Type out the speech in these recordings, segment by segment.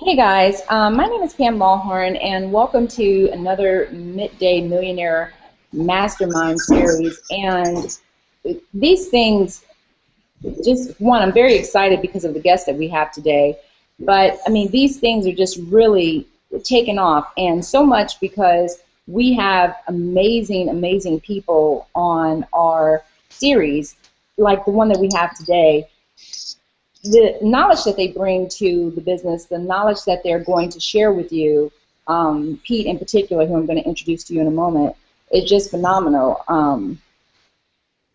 Hey guys, my name is Pam Lawhorn, and welcome to another Midday Millionaire Mastermind series. And these things, just one, I'm very excited because of the guests that we have today. But I mean, these things are just really taking off, and so much because we have amazing, amazing people on our series, like the one that we have today. The knowledge that they bring to the business, the knowledge that they're going to share with you, Pete in particular, who I'm going to introduce to you in a moment, is just phenomenal.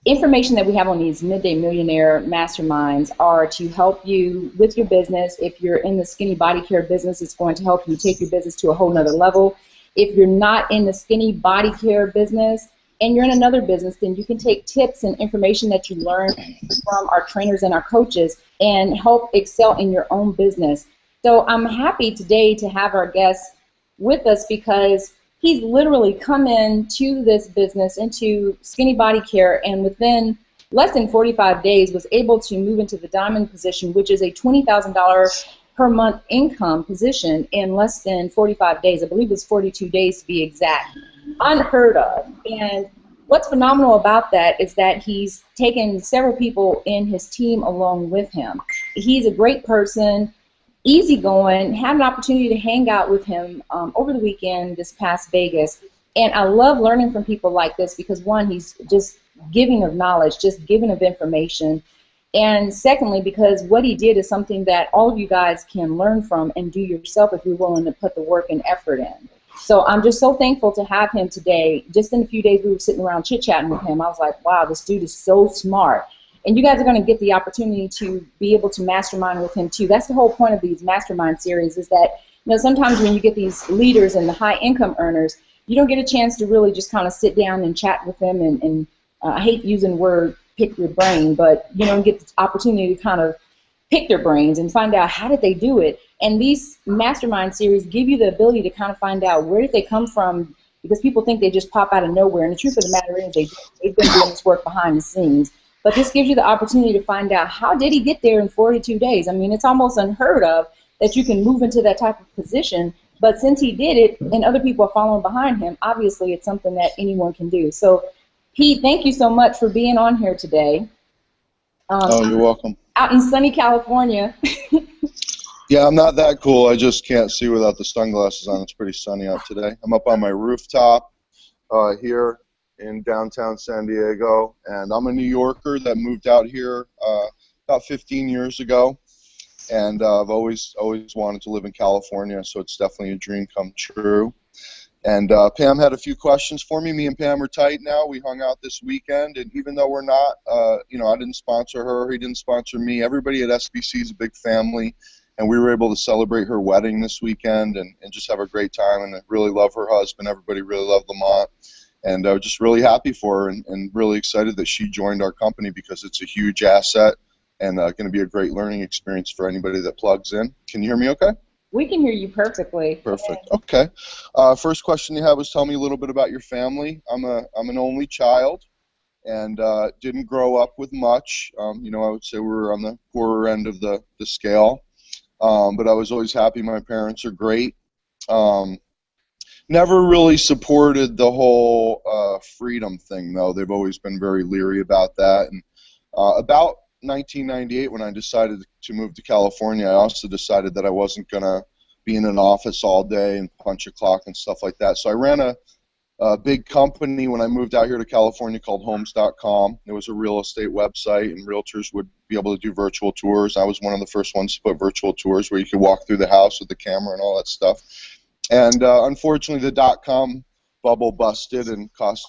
Information that we have on these Midday Millionaire masterminds are to help you with your business. If you're in the skinny body care business, it's going to help you take your business to a whole nother level. If you're not in the skinny body care business and you're in another business, then you can take tips and information that you learn from our trainers and our coaches and help excel in your own business. So I'm happy today to have our guest with us because he's literally come into this business, into skinny body care, and within less than 45 days was able to move into the diamond position, which is a $20,000 per month income position in less than 45 days. I believe it's 42 days to be exact. Unheard of. And what's phenomenal about that is that he's taken several people in his team along with him. He's a great person, easygoing. Had an opportunity to hang out with him over the weekend this past Vegas. And I love learning from people like this because, one, he's just giving of knowledge, just giving of information. And secondly, because what he did is something that all of you guys can learn from and do yourself if you're willing to put the work and effort in. So I'm just so thankful to have him today. Just in a few days, we were sitting around chit-chatting with him. I was like, wow, this dude is so smart. And you guys are going to get the opportunity to be able to mastermind with him, too. That's the whole point of these mastermind series is that, sometimes when you get these leaders and the high-income earners, you don't get a chance to really just kind of sit down and chat with them and I hate using the word pick your brain, but, get the opportunity to kind of pick their brains and find out how did they do it. And these mastermind series give you the ability to kind of find out where did they come from, because people think they just pop out of nowhere. And the truth of the matter is they've been doing this work behind the scenes. But this gives you the opportunity to find out how did he get there in 42 days. I mean, it's almost unheard of that you can move into that type of position. But since he did it and other people are following behind him, obviously it's something that anyone can do. So, Pete, thank you so much for being on here today. You're welcome. Out in sunny California. Yeah, I'm not that cool. I just can't see without the sunglasses on. It's pretty sunny out today. I'm up on my rooftop here in downtown San Diego, and I'm a New Yorker that moved out here about 15 years ago, and I've always wanted to live in California, so it's definitely a dream come true. And Pam had a few questions for me. Me and Pam are tight now. We hung out this weekend, and even though we're not, I didn't sponsor her, he didn't sponsor me, everybody at SBC is a big family, and we were able to celebrate her wedding this weekend and just have a great time, and I really love her husband. Everybody really loved Lamont, and I was just really happy for her and really excited that she joined our company because it's a huge asset and going to be a great learning experience for anybody that plugs in. Can you hear me okay? We can hear you perfectly. Perfect. Okay. First question you have was tell me a little bit about your family. I'm an only child and didn't grow up with much. I would say we were on the poorer end of the scale. But I was always happy. My parents are great. Never really supported the whole freedom thing, though. They've always been very leery about that. And about 1998, when I decided to move to California, I also decided that I wasn't going to be in an office all day and punch a clock and stuff like that. So I ran a big company when I moved out here to California called Homes.com. It was a real estate website, and realtors would be able to do virtual tours. I was one of the first ones to put virtual tours where you could walk through the house with the camera and all that stuff. And unfortunately, the .com bubble busted and cost,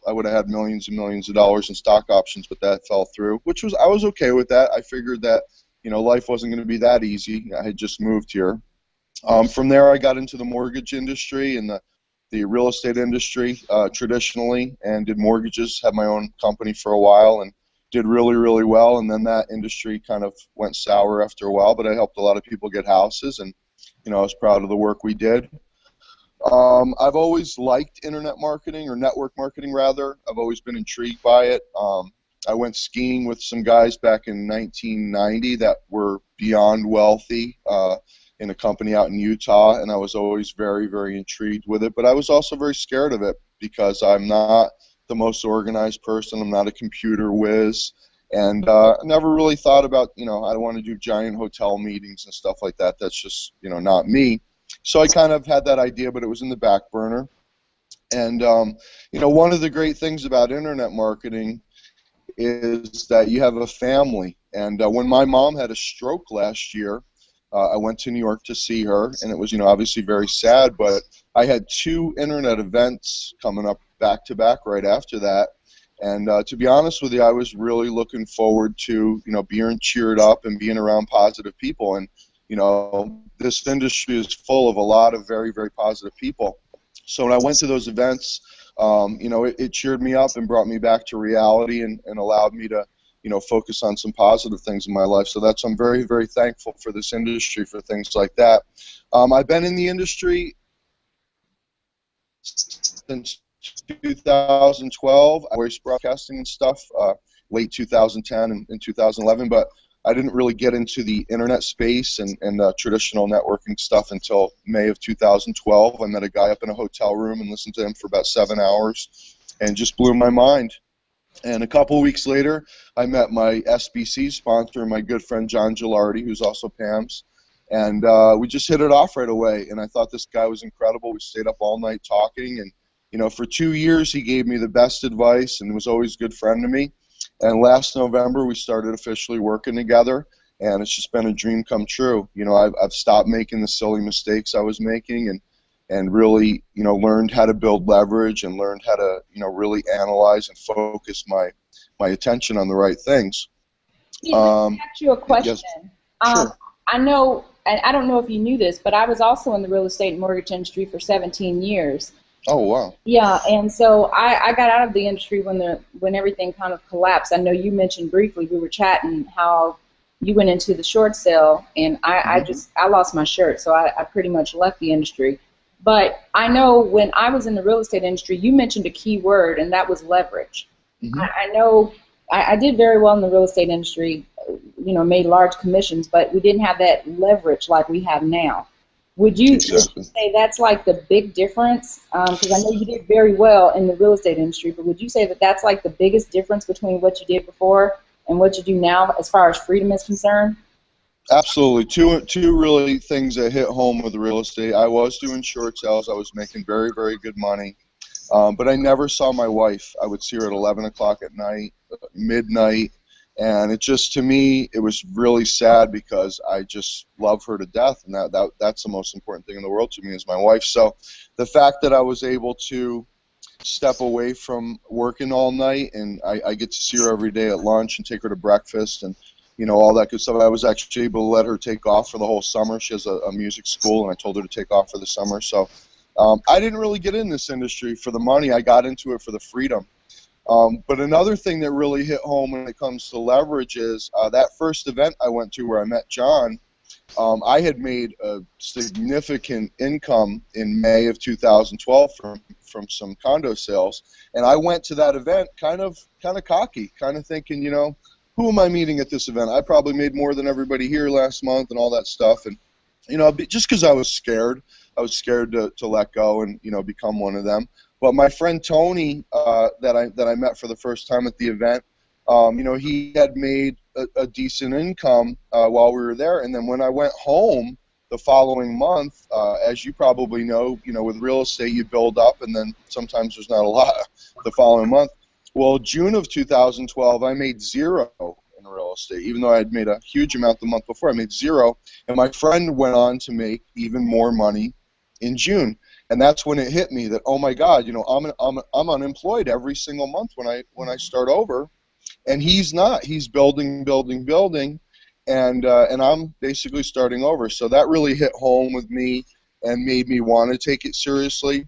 I would have had millions and millions of dollars in stock options, but that fell through, I was okay with that. I figured that, life wasn't going to be that easy. I had just moved here. From there, I got into the mortgage industry and the real estate industry traditionally, and did mortgages, had my own company for a while, and did really, really well. And then that industry kind of went sour after a while, but I helped a lot of people get houses, and, I was proud of the work we did. I've always liked internet marketing, or network marketing rather. I've always been intrigued by it. I went skiing with some guys back in 1990 that were beyond wealthy, in a company out in Utah, and I was always very, very intrigued with it. But I was also very scared of it because I'm not the most organized person. I'm not a computer whiz. And I never really thought about, I don't want to do giant hotel meetings and stuff like that. That's just, not me. So I kind of had that idea, but it was in the back burner. And, one of the great things about internet marketing is that you have a family. And when my mom had a stroke last year, I went to New York to see her, and it was, obviously very sad, but I had 2 internet events coming up back to back right after that. And to be honest with you, I was really looking forward to, being cheered up and being around positive people. And, this industry is full of a lot of very, very positive people. So when I went to those events, it cheered me up and brought me back to reality and allowed me to, focus on some positive things in my life. So I'm very, very thankful for this industry, for things like that. I've been in the industry since 2012. I voice broadcasting and stuff, late 2010 and 2011, but I didn't really get into the internet space and traditional networking stuff until May of 2012. I met a guy up in a hotel room and listened to him for about 7 hours and just blew my mind. And a couple of weeks later, I met my SBC sponsor, my good friend John Gilardi, who's also Pam's. And we just hit it off right away. And I thought this guy was incredible. We stayed up all night talking. And, for 2 years, he gave me the best advice and was always a good friend to me. And last November, we started officially working together. And it's just been a dream come true. I've stopped making the silly mistakes I was making and really, learned how to build leverage and learned how to, really analyze and focus my attention on the right things. Let me ask you a question. Yes. Sure. I know, and I don't know if you knew this, but I was also in the real estate and mortgage industry for 17 years. Oh, wow. Yeah, and so I got out of the industry when everything kind of collapsed. I know you mentioned briefly, we were chatting how you went into the short sale, and I lost my shirt, so I pretty much left the industry. But I know when I was in the real estate industry, you mentioned a key word, and that was leverage. Mm-hmm. I know I did very well in the real estate industry, made large commissions, but we didn't have that leverage like we have now. Would you say that's like the big difference? Because I know you did very well in the real estate industry, but would you say that that's like the biggest difference between what you did before and what you do now as far as freedom is concerned? Absolutely. Two really things that hit home with real estate. I was doing short sales. I was making very, very good money. But I never saw my wife. I would see her at 11 o'clock at night, midnight. And it just, to me, it was really sad because I just love her to death. And that's the most important thing in the world to me is my wife. So the fact that I was able to step away from working all night and I get to see her every day at lunch and take her to breakfast and all that good stuff. I was actually able to let her take off for the whole summer. She has a music school, and I told her to take off for the summer. So I didn't really get in this industry for the money. I got into it for the freedom. But another thing that really hit home when it comes to leverage is that first event I went to where I met John, I had made a significant income in May of 2012 from some condo sales. And I went to that event kind of cocky, kind of thinking, who am I meeting at this event? I probably made more than everybody here last month and all that stuff. And, just because I was scared to let go and, become one of them. But my friend Tony that I met for the first time at the event, he had made a decent income while we were there. And then when I went home the following month, as you probably know, with real estate, you build up and then sometimes there's not a lot the following month. Well, June of 2012, I made zero in real estate. Even though I had made a huge amount the month before, I made zero. And my friend went on to make even more money in June. And that's when it hit me that, oh my God, I'm unemployed every single month when I start over, and he's not. He's building, and I'm basically starting over. So that really hit home with me and made me want to take it seriously.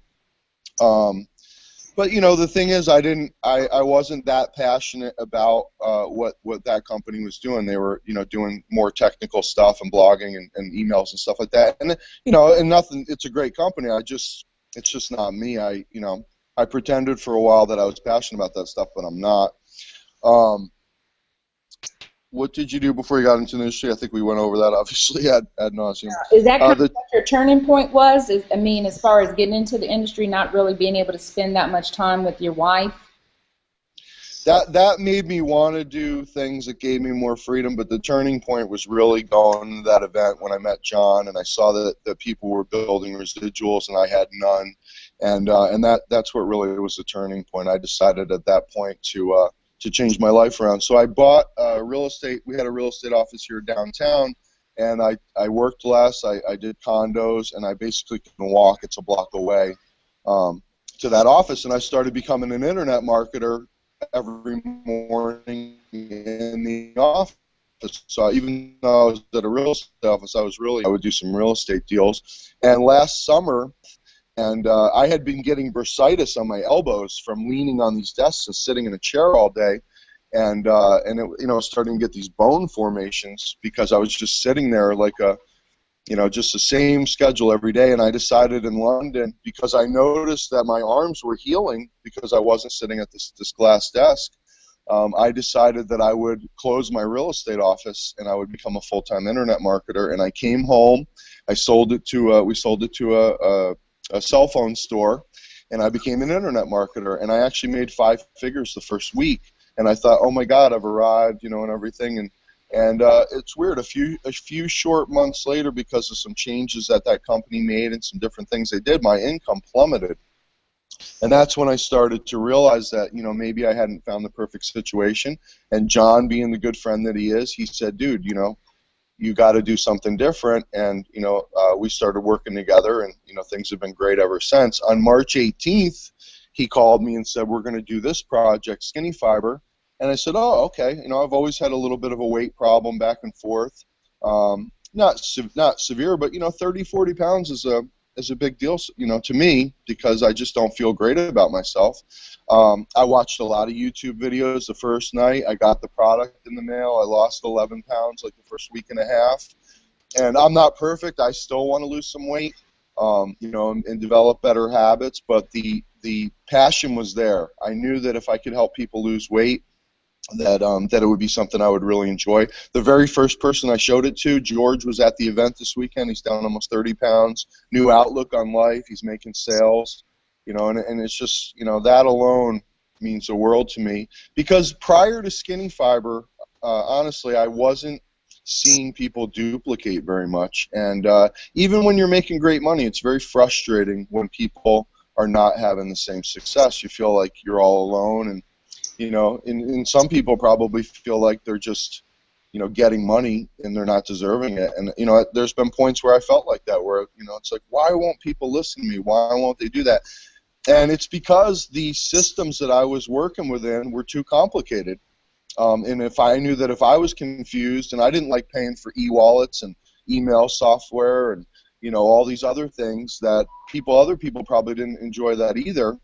But the thing is, I wasn't that passionate about what that company was doing. They were, doing more technical stuff and blogging and emails and stuff like that. And and nothing. It's a great company. It's just not me. I pretended for a while that I was passionate about that stuff, but I'm not. what did you do before you got into the industry? I think we went over that, obviously, ad nauseum. Is that kind of what your turning point was? I mean, as far as getting into the industry, not really being able to spend that much time with your wife? That made me want to do things that gave me more freedom, but the turning point was really going to that event when I met John and I saw that people were building residuals and I had none, and that's what really was the turning point. I decided at that point to change my life around. So I bought real estate. We had a real estate office here downtown, and I worked less. I did condos, and I basically can walk. It's a block away to that office, and I started becoming an internet marketer every morning in the office. So even though I was at a real estate office, I would do some real estate deals. And last summer, I had been getting bursitis on my elbows from leaning on these desks and sitting in a chair all day, and it, starting to get these bone formations because I was just sitting there like just the same schedule every day. And I decided in London, because I noticed that my arms were healing because I wasn't sitting at this glass desk, I decided that I would close my real estate office and I would become a full-time internet marketer. And I came home, we sold it to a cell phone store, and I became an internet marketer. And I actually made 5 figures the first week. And I thought, oh my God, I've arrived, and everything. And it's weird. A few short months later, because of some changes that company made and some different things they did, my income plummeted. And that's when I started to realize that, maybe I hadn't found the perfect situation. And John, being the good friend that he is, he said, dude, you got to do something different. And, we started working together, and, things have been great ever since. On March 18th, he called me and said, we're going to do this project, Skinny Fiber. And I said, oh, okay. I've always had a little bit of a weight problem back and forth. Not severe, but, 30, 40 pounds is a big deal, to me, because I just don't feel great about myself. I watched a lot of YouTube videos the first night. I got the product in the mail. I lost 11 pounds like the first week and a half. And I'm not perfect. I still want to lose some weight, and develop better habits. But the passion was there. I knew that if I could help people lose weight, that it would be something I would really enjoy. The very first person I showed it to, George, was at the event this weekend. He's down almost 30 pounds, new outlook on life. He's making sales, and it's just, that alone means the world to me. Because prior to Skinny Fiber, honestly, I wasn't seeing people duplicate very much. And even when you're making great money, it's very frustrating when people are not having the same success. You feel like you're all alone, and and some people probably feel like they're just, getting money and they're not deserving it. And, there's been points where I felt like that, where, it's like, why won't people listen to me? Why won't they do that? And it's because the systems that I was working within were too complicated. And if I knew that if I was confused, and I didn't like paying for e-wallets and email software and, all these other things that other people probably didn't enjoy that either.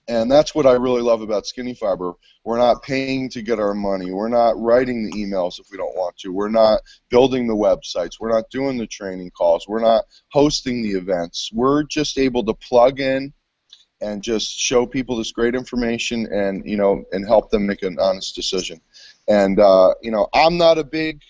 And that's what I really love about Skinny Fiber. We're not paying to get our money. We're not writing the emails if we don't want to. We're not building the websites. We're not doing the training calls. We're not hosting the events. We're just able to plug in and just show people this great information and, and help them make an honest decision. And, I'm not a big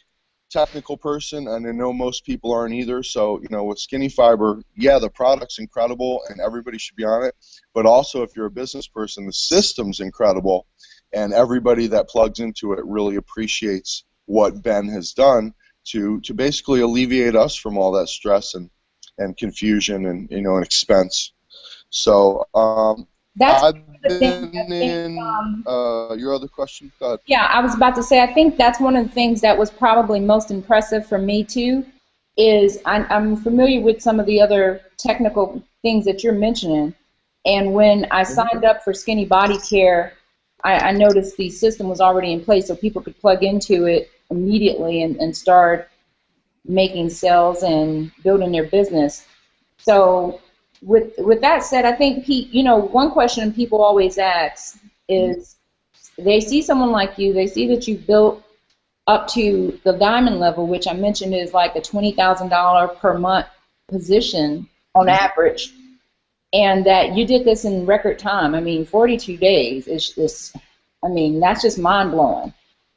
technical person, and I know most people aren't either. So, with Skinny Fiber, yeah, the product's incredible and everybody should be on it. But also, if you're a business person, the system's incredible, and everybody that plugs into it really appreciates what Ben has done to basically alleviate us from all that stress and confusion and, and expense. So, That's I've the thing. been in your other question. Go ahead. Yeah, I was about to say, I think that's one of the things that was probably most impressive for me too, is I'm familiar with some of the other technical things that you're mentioning, and when I signed up for Skinny Body Care, I noticed the system was already in place so people could plug into it immediately and start making sales and building their business. So with that said, I think, Pete, one question people always ask is, they see someone like you, they see that you've built up to the diamond level, which I mentioned is like a $20,000 per month position on average, and that you did this in record time. I mean, 42 days is just, that's just mind-blowing.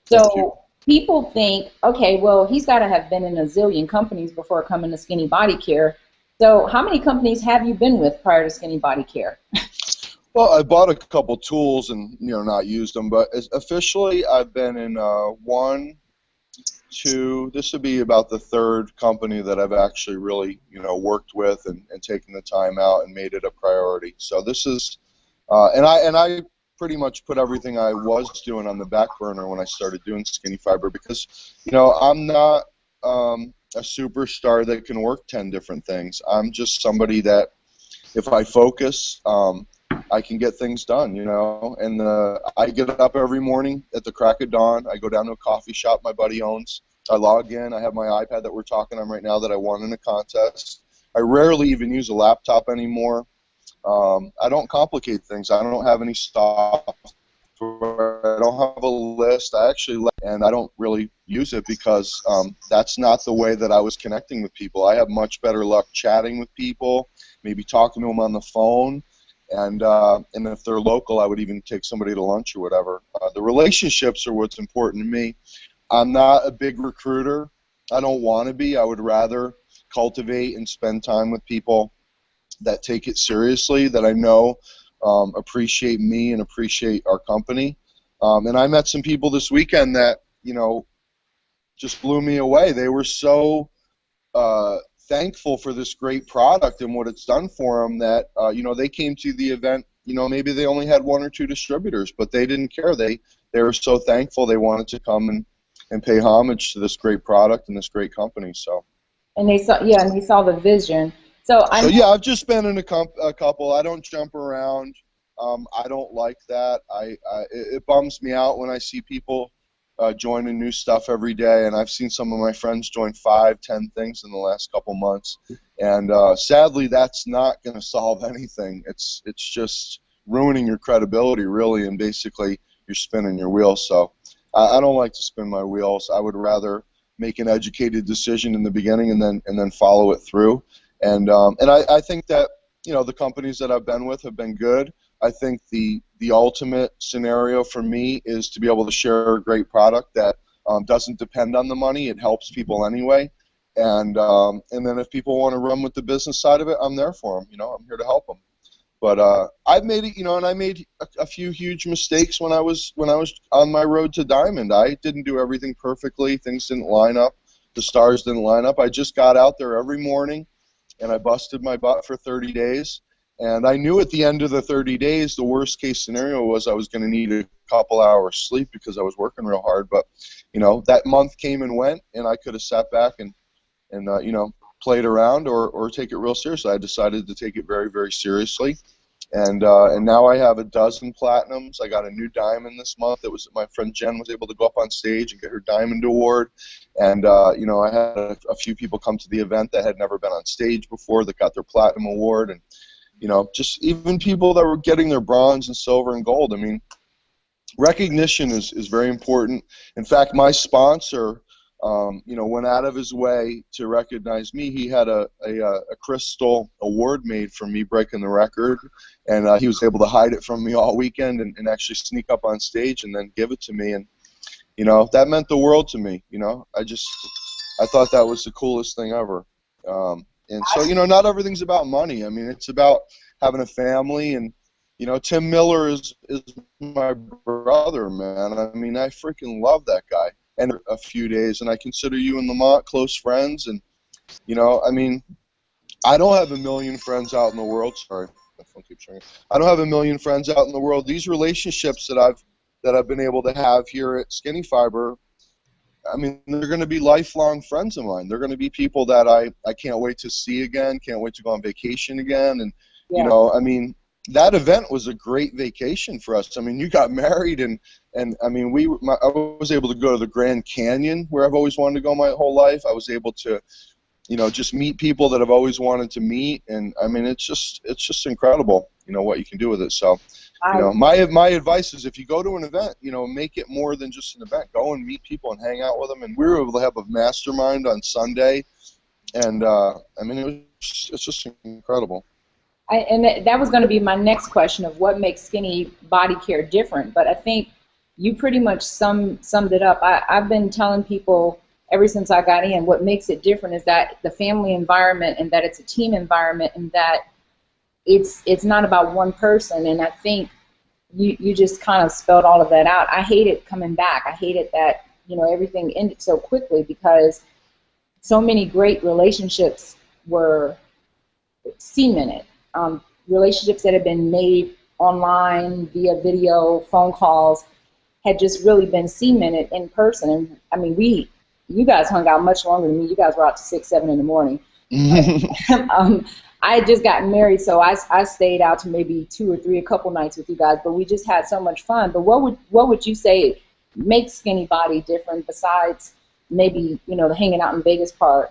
So people think, okay, well, he's got to have been in a zillion companies before coming to Skinny Body Care. So how many companies have you been with prior to Skinny Body Care? Well, I bought a couple tools and not used them, but officially I've been in one, two. This would be about the third company that I've actually really worked with and taken the time out and made it a priority. So this is, and I pretty much put everything I was doing on the back burner when I started doing Skinny Fiber because I'm not a superstar that can work 10 different things. I'm just somebody that if I focus, I can get things done, and I get up every morning at the crack of dawn. I go down to a coffee shop my buddy owns. I log in. I have my iPad that we're talking on right now that I won in a contest. I rarely even use a laptop anymore. I don't complicate things. I don't have any software. I don't have a list. And I don't really use it because that's not the way that I was connecting with people. I have much better luck chatting with people, maybe talking to them on the phone. And if they're local, I would even take somebody to lunch or whatever. The relationships are what's important to me. I'm not a big recruiter. I don't want to be. I would rather cultivate and spend time with people that take it seriously, that I know appreciate me and appreciate our company. And I met some people this weekend that, just blew me away. They were so thankful for this great product and what it's done for them that they came to the event. Maybe they only had one or two distributors, but they didn't care. They were so thankful. They wanted to come and pay homage to this great product and this great company. So. And they saw the vision. So yeah, I've just been in a couple. I don't jump around. I don't like that. It bums me out when I see people joining new stuff every day, and I've seen some of my friends join 5, 10 things in the last couple months, and sadly, that's not going to solve anything. It's just ruining your credibility, really, and basically you're spinning your wheels. So I don't like to spin my wheels. I would rather make an educated decision in the beginning and then follow it through. And I think that the companies that I've been with have been good. I think the ultimate scenario for me is to be able to share a great product that doesn't depend on the money. It helps people anyway. And then if people want to run with the business side of it, I'm there for them. I'm here to help them. But I've made it, and I made a few huge mistakes when I was on my road to Diamond. I didn't do everything perfectly. Things didn't line up. The stars didn't line up. I just got out there every morning, and I busted my butt for 30 days. And I knew at the end of the 30 days, the worst case scenario was I was going to need a couple hours sleep because I was working real hard. But, that month came and went, and I could have sat back and played around or take it real seriously. I decided to take it very, very seriously. And now I have 12 platinums. I got a new diamond this month. That was my friend Jen was able to go up on stage and get her diamond award. And I had a few people come to the event that had never been on stage before that got their platinum award. And just even people that were getting their bronze and silver and gold. I mean, recognition is very important. In fact, my sponsor, went out of his way to recognize me. He had a crystal award made for me breaking the record, and he was able to hide it from me all weekend and actually sneak up on stage and then give it to me. And that meant the world to me. I thought that was the coolest thing ever. And so, not everything's about money. I mean, it's about having a family. And, Tim Miller is my brother, man. I mean, I freaking love that guy. And a few days, and I consider you and Lamont close friends. And, I mean, I don't have a million friends out in the world. Sorry, my phone keeps ringing. I don't have a million friends out in the world. These relationships that I've been able to have here at Skinny Fiber, I mean, they're going to be lifelong friends of mine. They're going to be people that I can't wait to see again, can't wait to go on vacation again. And, I mean, that event was a great vacation for us. I mean, you got married, and I mean, I was able to go to the Grand Canyon, where I've always wanted to go my whole life. I was able to, just meet people that I've always wanted to meet. And, I mean, it's just incredible, what you can do with it. So, my advice is if you go to an event, make it more than just an event. Go and meet people and hang out with them. And we were able to have a mastermind on Sunday, and I mean, it's just incredible. And that was going to be my next question of what makes Skinny Body Care different. But I think you pretty much summed it up. I've been telling people ever since I got in, what makes it different is that the family environment, and that it's a team environment, and that it's not about one person. And I think you just kind of spelled all of that out. I hated coming back. I hated that, everything ended so quickly, because so many great relationships were cemented. Relationships that had been made online via video, phone calls, had just really been cemented in person. And I mean, you guys hung out much longer than me. You guys were out to 6, 7 in the morning. I had just gotten married, so I stayed out to maybe 2 or 3 a couple nights with you guys, but we just had so much fun. But what would you say makes Skinny Body different, besides maybe, the hanging out in Vegas part?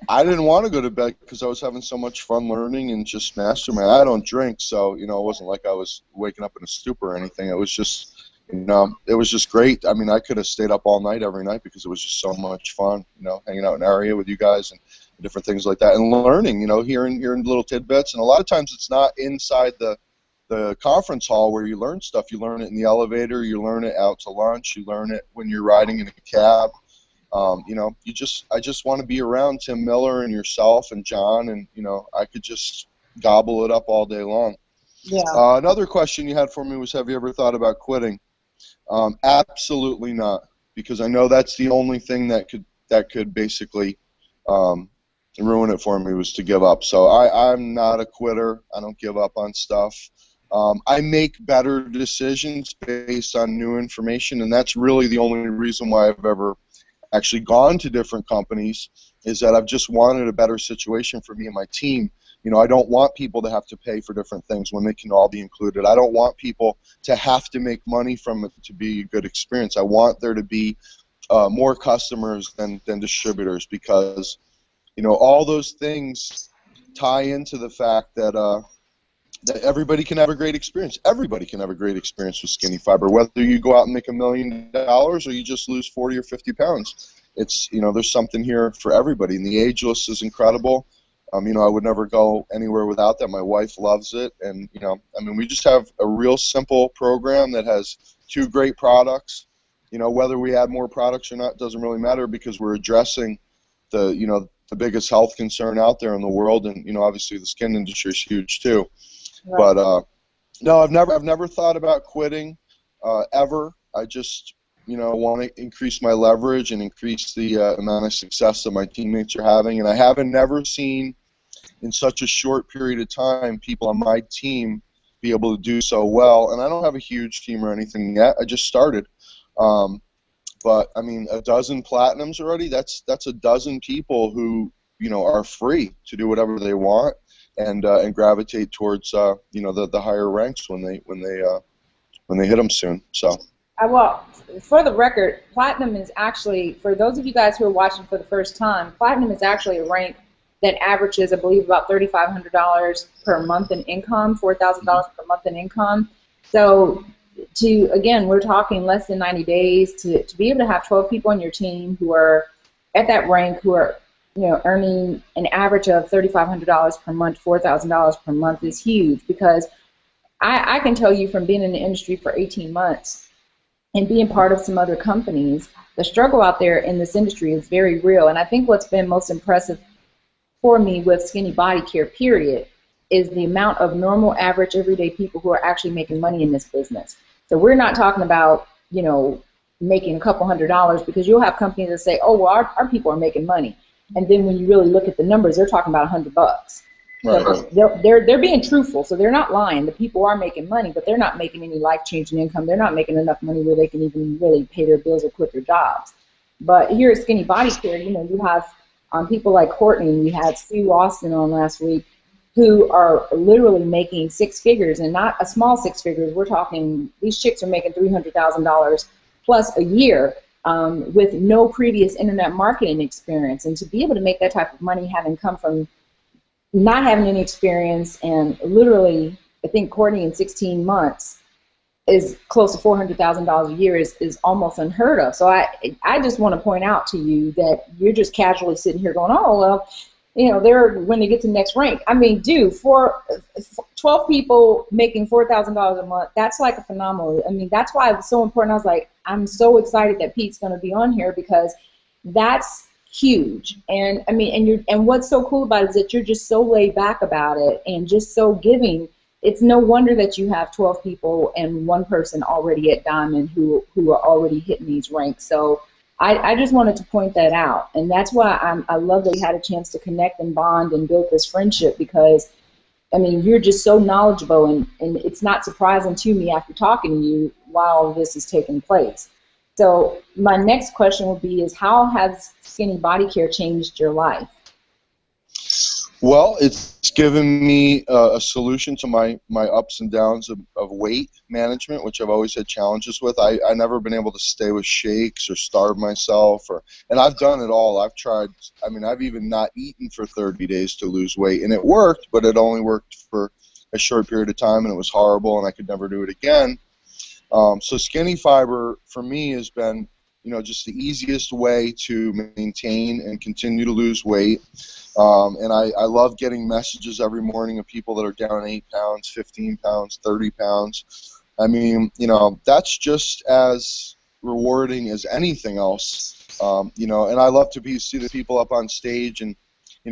I didn't want to go to bed because I was having so much fun learning and just Mastermind. I don't drink, so, it wasn't like I was waking up in a stupor or anything. It was just, it was just great. I mean, I could have stayed up all night every night because it was just so much fun, hanging out in an area with you guys and different things like that, and learning, hearing little tidbits. And a lot of times it's not inside the conference hall where you learn stuff. You learn it in the elevator, you learn it out to lunch, you learn it when you're riding in a cab. I just want to be around Tim Miller and yourself and John, and I could just gobble it up all day long. Yeah. Another question you had for me was, have you ever thought about quitting? Absolutely not, because I know that's the only thing that could basically ruin it for me, was to give up. So I'm not a quitter. I don't give up on stuff. I make better decisions based on new information, and that's really the only reason why I've ever actually gone to different companies, is that I've just wanted a better situation for me and my team. I don't want people to have to pay for different things when they can all be included. I don't want people to have to make money from it to be a good experience. I want there to be more customers than distributors, because all those things tie into the fact that that everybody can have a great experience. Everybody can have a great experience with Skinny Fiber, whether you go out and make $1 million or you just lose 40 or 50 pounds. It's, there's something here for everybody, and the Ageless is incredible. I would never go anywhere without that. My wife loves it, and we just have a real simple program that has 2 great products. Whether we add more products or not doesn't really matter, because we're addressing the biggest health concern out there in the world, and obviously the skin industry is huge too. Right. But no, I've never thought about quitting ever. I just want to increase my leverage and increase the amount of success that my teammates are having, and I haven't never seen in such a short period of time people on my team be able to do so well. And I don't have a huge team or anything yet. I just started. But I mean, 12 platinums already. That's a dozen people who are free to do whatever they want, and gravitate towards the higher ranks when they hit them soon. So. Well, for the record, platinum is actually, for those of you guys who are watching for the first time, platinum is actually a rank that averages, I believe, about $3,500 per month in income, $4,000 per month in income. So, again, we're talking less than 90 days to be able to have 12 people on your team who are at that rank, who are earning an average of $3,500 per month, $4,000 per month is huge, because I can tell you from being in the industry for 18 months and being part of some other companies, the struggle out there in this industry is very real. And I think what's been most impressive for me with Skinny Body Care, period, is the amount of normal, average, everyday people who are actually making money in this business. So we're not talking about, making a couple $100s, because you'll have companies that say, oh, well, our people are making money. And then when you really look at the numbers, they're talking about $100. Right. So they're being truthful, so they're not lying. The people are making money, but they're not making any life-changing income. They're not making enough money where they can even really pay their bills or quit their jobs. But here at Skinny Body Care, you have people like Courtney, and we had Sue Austin on last week, who are literally making 6 figures, and not a small 6 figures. We're talking, these chicks are making $300,000 plus a year with no previous internet marketing experience. And to be able to make that type of money, having come from not having any experience, and literally, I think Courtney in 16 months is close to $400,000 a year is almost unheard of. So I just want to point out to you that you're just casually sitting here going, oh, well, they're when they get to the next rank. I mean, dude, for 12 people making $4,000 a month, that's like a phenomenal. I mean, that's why it's so important. I was like, I'm so excited that Pete's going to be on here because that's huge. And I mean, and what's so cool about it is that you're just so laid back about it and just so giving. It's no wonder that you have 12 people and one person already at Diamond who are already hitting these ranks. So I just wanted to point that out, and that's why I love that we had a chance to connect and bond and build this friendship because, I mean, you're just so knowledgeable, and it's not surprising to me after talking to you while all this is taking place. So my next question would be is how has Skinny Body Care changed your life? Well, it's given me a solution to my ups and downs of weight management, which I've always had challenges with. I never been able to stay with shakes or starve myself, and I've done it all. I've tried. I mean, I've even not eaten for 30 days to lose weight, and it worked, but it only worked for a short period of time, and it was horrible, and I could never do it again. So Skinny Fiber for me has been, just the easiest way to maintain and continue to lose weight. And I love getting messages every morning of people that are down 8 pounds, 15 pounds, 30 pounds. I mean, that's just as rewarding as anything else. And I love to see the people up on stage and,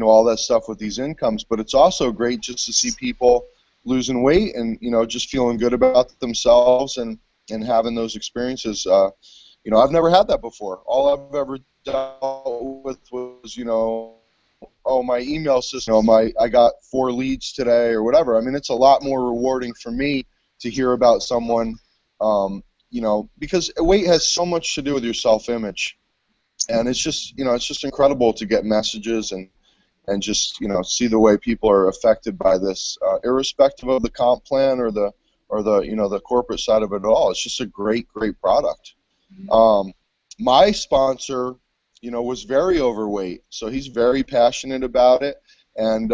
all that stuff with these incomes. But it's also great just to see people losing weight and, just feeling good about themselves and having those experiences. I've never had that before. All I've ever dealt with was, oh, my email system, I got 4 leads today or whatever. I mean, it's a lot more rewarding for me to hear about someone, because weight has so much to do with your self-image. And it's just, it's just incredible to get messages and just, see the way people are affected by this, irrespective of the comp plan or the the corporate side of it all. It's just a great product. My sponsor, was very overweight, so he's very passionate about it. And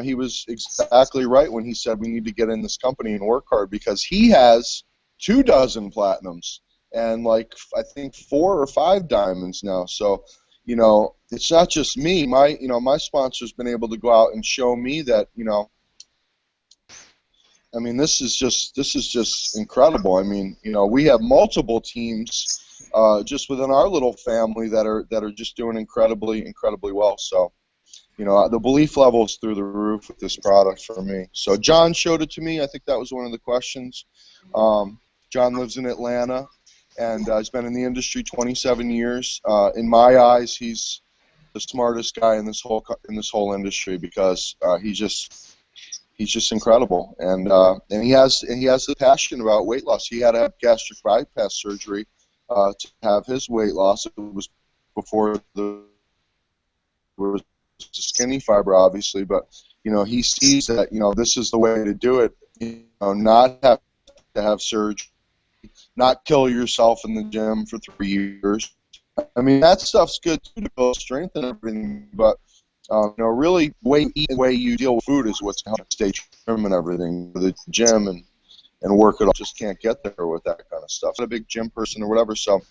he was exactly right when he said we need to get in this company and work hard because he has 2 dozen platinums and I think 4 or 5 diamonds now. So it's not just me. My sponsor's been able to go out and show me that I mean, this is just incredible. I mean, we have multiple teams just within our little family that are just doing incredibly well. So, the belief level is through the roof with this product for me. So John showed it to me. I think that was one of the questions. John lives in Atlanta and he's been in the industry 27 years. In my eyes, he's the smartest guy in this whole industry because he's just incredible, and he has the passion about weight loss. He had to have gastric bypass surgery to have his weight loss. It was before the Skinny Fiber, obviously, but he sees that this is the way to do it. Not have to have surgery, not kill yourself in the gym for 3 years. I mean, that stuff's good too to build strength and everything, but really, the way you deal with food is what's going to stay trim and everything. The gym and work it all just can't get there with that kind of stuff. I'm not a big gym person or whatever, so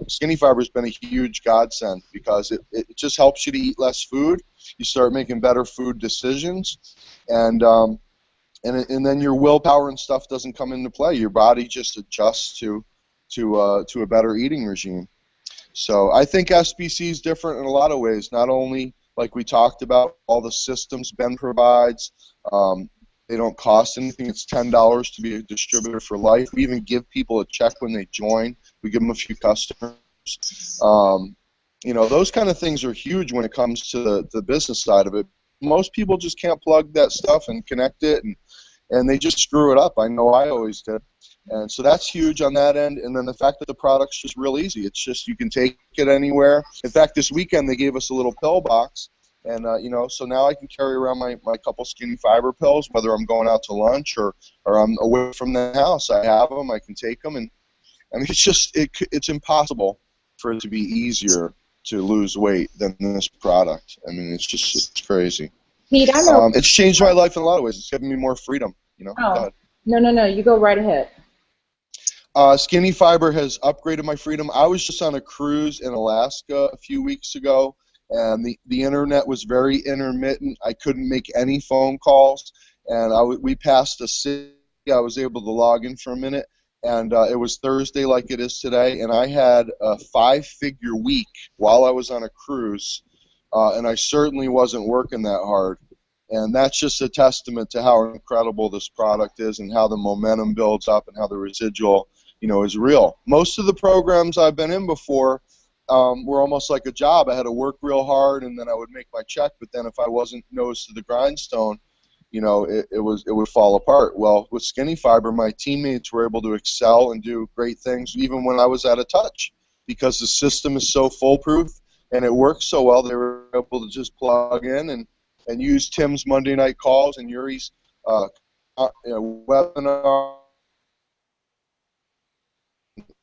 Skinny Fiber has been a huge godsend because it just helps you to eat less food. You start making better food decisions, and then your willpower and stuff doesn't come into play. Your body just adjusts to a better eating regime. So I think SBC is different in a lot of ways. Not only like we talked about, all the systems Ben provides. They don't cost anything. It's $10 to be a distributor for life. We even give people a check when they join. We give them a few customers. Those kind of things are huge when it comes to the business side of it. Most people just can't plug that stuff and connect it, and they just screw it up. I know I always did. And so that's huge on that end. And then the fact that the product's just real easy. It's just you can take it anywhere. In fact, this weekend they gave us a little pill box. And, so now I can carry around my couple Skinny Fiber pills, whether I'm going out to lunch or I'm away from the house. I have them. I can take them. And, I mean, it's impossible for it to be easier to lose weight than this product. I mean, it's crazy. Pete, I know. It's changed my life in a lot of ways. It's given me more freedom. Oh, no. You go right ahead. Skinny Fiber has upgraded my freedom. I was just on a cruise in Alaska a few weeks ago, and the internet was very intermittent. I couldn't make any phone calls, and we passed a city. I was able to log in for a minute, and it was Thursday like it is today, and I had a 5-figure week while I was on a cruise, and I certainly wasn't working that hard. And that's just a testament to how incredible this product is and how the momentum builds up and how the residual, is real. Most of the programs I've been in before were almost like a job. I had to work real hard, and then I would make my check. But then if I wasn't nose to the grindstone, it would fall apart. Well, with Skinny Fiber, my teammates were able to excel and do great things even when I was out of touch, because the system is so foolproof and it works so well. They were able to just plug in and use Tim's Monday night calls and Yuri's webinar,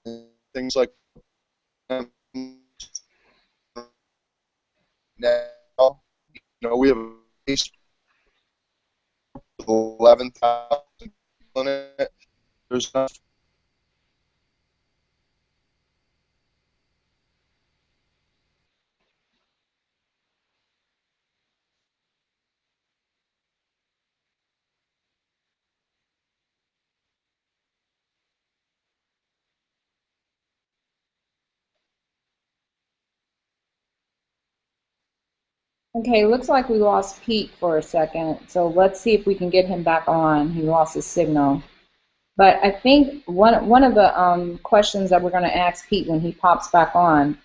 and things like that. Now, we have a base with 11,000 people in it. There's not. Okay, looks like we lost Pete for a second, so let's see if we can get him back on. He lost his signal. But I think one of the questions that we're going to ask Pete when he pops back on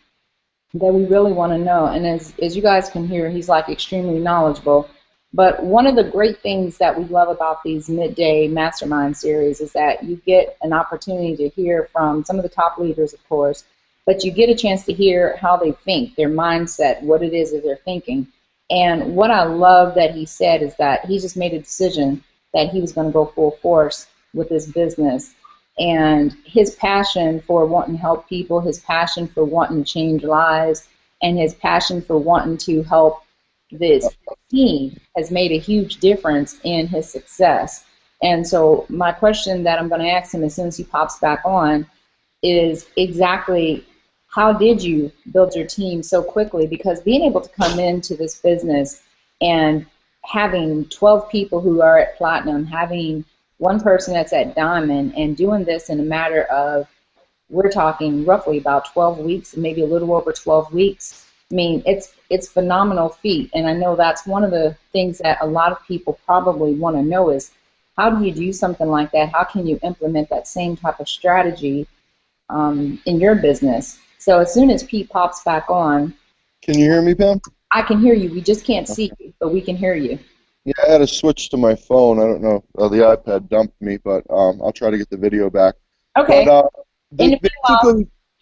that we really want to know, and as you guys can hear, he's like extremely knowledgeable. But one of the great things that we love about these Midday Mastermind series is that you get an opportunity to hear from some of the top leaders, of course, but you get a chance to hear how they think, their mindset, what it is that they're thinking. And what I love that he said is that he just made a decision that he was going to go full force with his business. And his passion for wanting to help people, his passion for wanting to change lives, and his passion for wanting to help this team has made a huge difference in his success. And so my question that I'm going to ask him as soon as he pops back on is exactly how did you build your team so quickly? Because being able to come into this business and having 12 people who are at Platinum, having one person that's at Diamond, and doing this in a matter of, we're talking roughly about 12 weeks, maybe a little over 12 weeks. I mean, it's phenomenal feat, and I know that's one of the things that a lot of people probably want to know is, how do you do something like that? How can you implement that same type of strategy in your business? So as soon as Pete pops back on. Can you hear me, Pam? I can hear you. We just can't see you, but we can hear you. Yeah, I had to switch to my phone. I don't know. The iPad dumped me, but I'll try to get the video back. Okay. But,